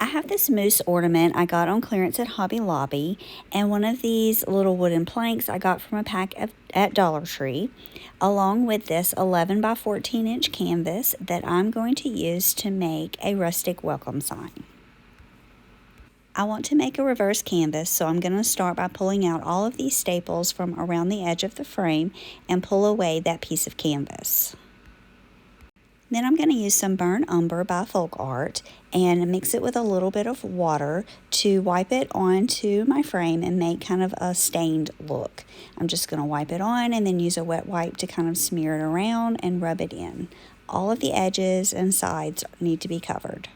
I have this moose ornament I got on clearance at Hobby Lobby, and one of these little wooden planks I got from a pack at Dollar Tree, along with this 11 by 14 inch canvas that I'm going to use to make a rustic welcome sign. I want to make a reverse canvas, so I'm going to start by pulling out all of these staples from around the edge of the frame and pull away that piece of canvas. Then I'm going to use some burnt umber by Folk Art and mix it with a little bit of water to wipe it onto my frame and make kind of a stained look. I'm just going to wipe it on and then use a wet wipe to kind of smear it around and rub it in. All of the edges and sides need to be covered.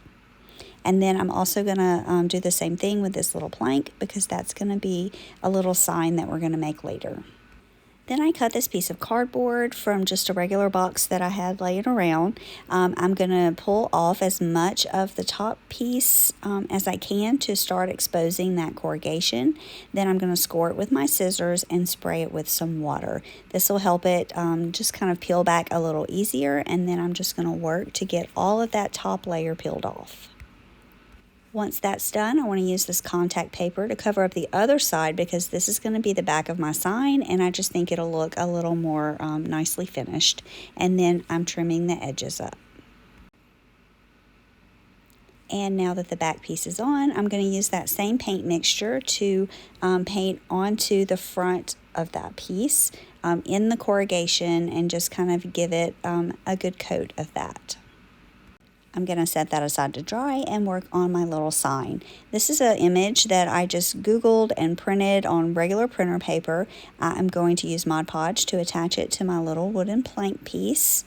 And then I'm also going to do the same thing with this little plank, because that's going to be a little sign that we're going to make later. Then I cut this piece of cardboard from just a regular box that I had laying around. I'm going to pull off as much of the top piece as I can to start exposing that corrugation. Then I'm going to score it with my scissors and spray it with some water. This will help it just kind of peel back a little easier, and then I'm just going to work to get all of that top layer peeled off. Once that's done, I want to use this contact paper to cover up the other side, because this is going to be the back of my sign, and I just think it'll look a little more nicely finished. And then I'm trimming the edges up. And now that the back piece is on, I'm going to use that same paint mixture to paint onto the front of that piece in the corrugation, and just kind of give it a good coat of that. I'm going to set that aside to dry and work on my little sign. This is an image that I just Googled and printed on regular printer paper. I'm going to use Mod Podge to attach it to my little wooden plank piece.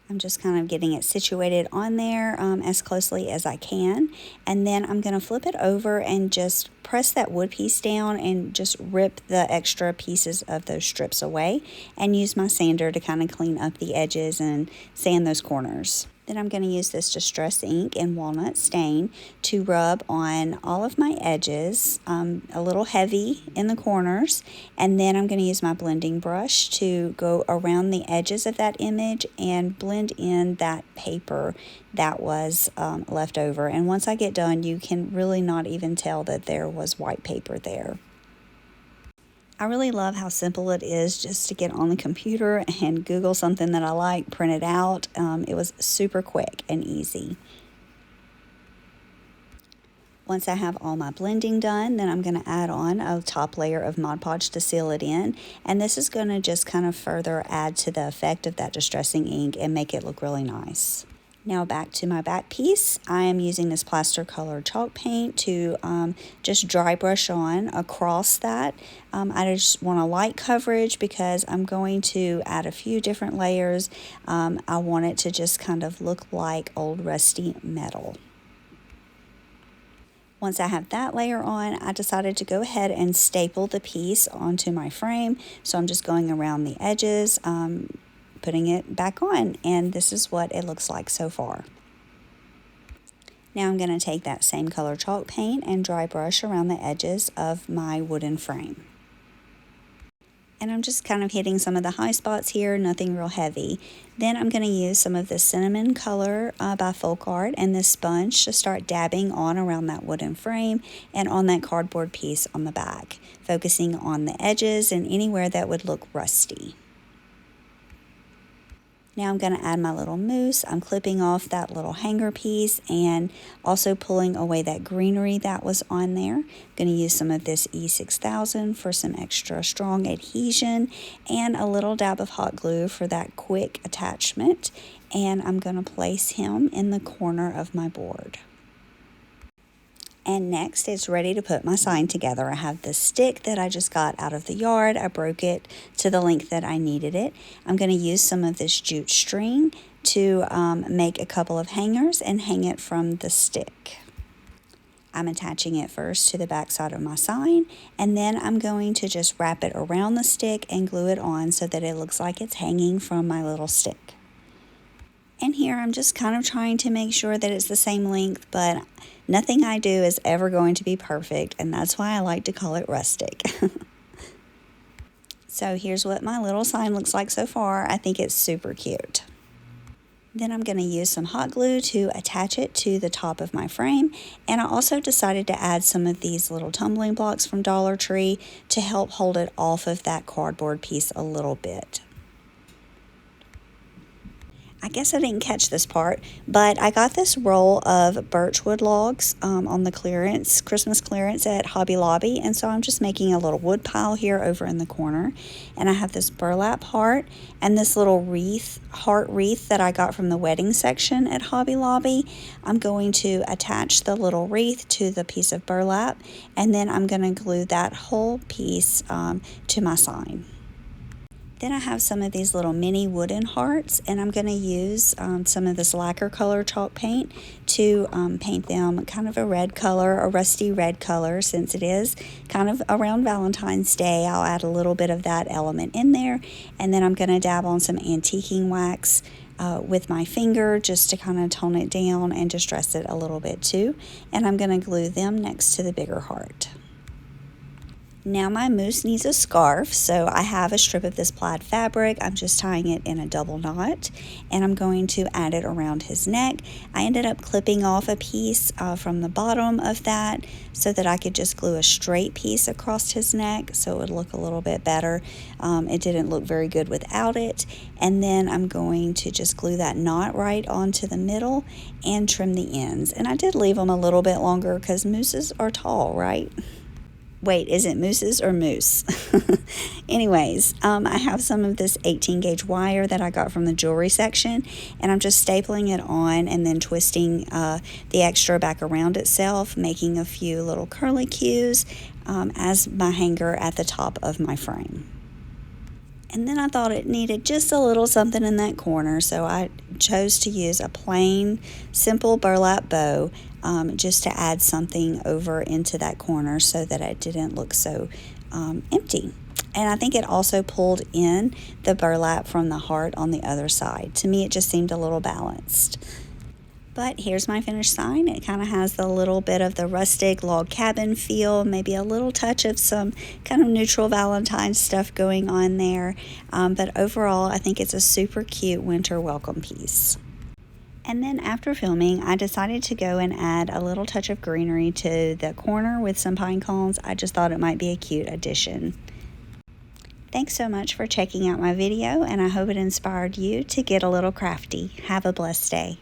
I'm just kind of getting it situated on there as closely as I can. And then I'm going to flip it over and just press that wood piece down and just rip the extra pieces of those strips away, and use my sander to kind of clean up the edges and sand those corners. Then I'm going to use this Distress ink in walnut stain to rub on all of my edges, a little heavy in the corners. And then I'm going to use my blending brush to go around the edges of that image and blend in that paper that was left over. And once I get done, you can really not even tell that there was white paper there. I really love how simple it is just to get on the computer and Google something that I like, print it out. It was super quick and easy. Once I have all my blending done, then I'm going to add on a top layer of Mod Podge to seal it in. And this is going to just kind of further add to the effect of that distressing ink and make it look really nice. Now back to my back piece. I am using this plaster colored chalk paint to just dry brush on across that. I just want a light coverage because I'm going to add a few different layers. I want it to just kind of look like old rusty metal. Once I have that layer on, I decided to go ahead and staple the piece onto my frame. So I'm just going around the edges, putting it back on, and this is what it looks like so far. Now I'm going to take that same color chalk paint and dry brush around the edges of my wooden frame. And I'm just kind of hitting some of the high spots here, nothing real heavy. Then I'm going to use some of the cinnamon color by Folk Art and this sponge to start dabbing on around that wooden frame and on that cardboard piece on the back, focusing on the edges and anywhere that would look rusty. Now I'm going to add my little moose. I'm clipping off that little hanger piece and also pulling away that greenery that was on there. I'm going to use some of this E6000 for some extra strong adhesion and a little dab of hot glue for that quick attachment. And I'm going to place him in the corner of my board. And next, it's ready to put my sign together. I have this stick that I just got out of the yard. I broke it to the length that I needed it. I'm going to use some of this jute string to make a couple of hangers and hang it from the stick. I'm attaching it first to the back side of my sign, and then I'm going to just wrap it around the stick and glue it on so that it looks like it's hanging from my little stick. And here I'm just kind of trying to make sure that it's the same length, but nothing I do is ever going to be perfect, and that's why I like to call it rustic. So here's what my little sign looks like so far. I think it's super cute. Then I'm going to use some hot glue to attach it to the top of my frame. And I also decided to add some of these little tumbling blocks from Dollar Tree to help hold it off of that cardboard piece a little bit. I guess I didn't catch this part, but I got this roll of birchwood logs on the Christmas clearance at Hobby Lobby, and so I'm just making a little wood pile here over in the corner. And I have this burlap heart and this little heart wreath that I got from the wedding section at Hobby Lobby. I'm going to attach the little wreath to the piece of burlap, and then I'm going to glue that whole piece to my sign. Then I have some of these little mini wooden hearts, and I'm going to use some of this lacquer color chalk paint to paint them kind of a red color, a rusty red color, since it is kind of around Valentine's Day. I'll add a little bit of that element in there, and then I'm going to dab on some antiquing wax with my finger just to kind of tone it down and distress it a little bit too. And I'm going to glue them next to the bigger heart. Now my moose needs a scarf, so I have a strip of this plaid fabric. I'm just tying it in a double knot, and I'm going to add it around his neck. I ended up clipping off a piece from the bottom of that so that I could just glue a straight piece across his neck so it would look a little bit better. It didn't look very good without it. And then I'm going to just glue that knot right onto the middle and trim the ends. And I did leave them a little bit longer because mooses are tall, right? Wait, is it mooses or moose? Anyways, I have some of this 18 gauge wire that I got from the jewelry section, and I'm just stapling it on and then twisting the extra back around itself, making a few little curly cues as my hanger at the top of my frame. And then I thought it needed just a little something in that corner, so I chose to use a plain, simple burlap bow just to add something over into that corner so that it didn't look so empty. And I think it also pulled in the burlap from the heart on the other side. To me, it just seemed a little balanced. But here's my finished sign. It kind of has the little bit of the rustic log cabin feel, maybe a little touch of some kind of neutral Valentine's stuff going on there. But overall, I think it's a super cute winter welcome piece. And then after filming, I decided to go and add a little touch of greenery to the corner with some pine cones. I just thought it might be a cute addition. Thanks so much for checking out my video, and I hope it inspired you to get a little crafty. Have a blessed day.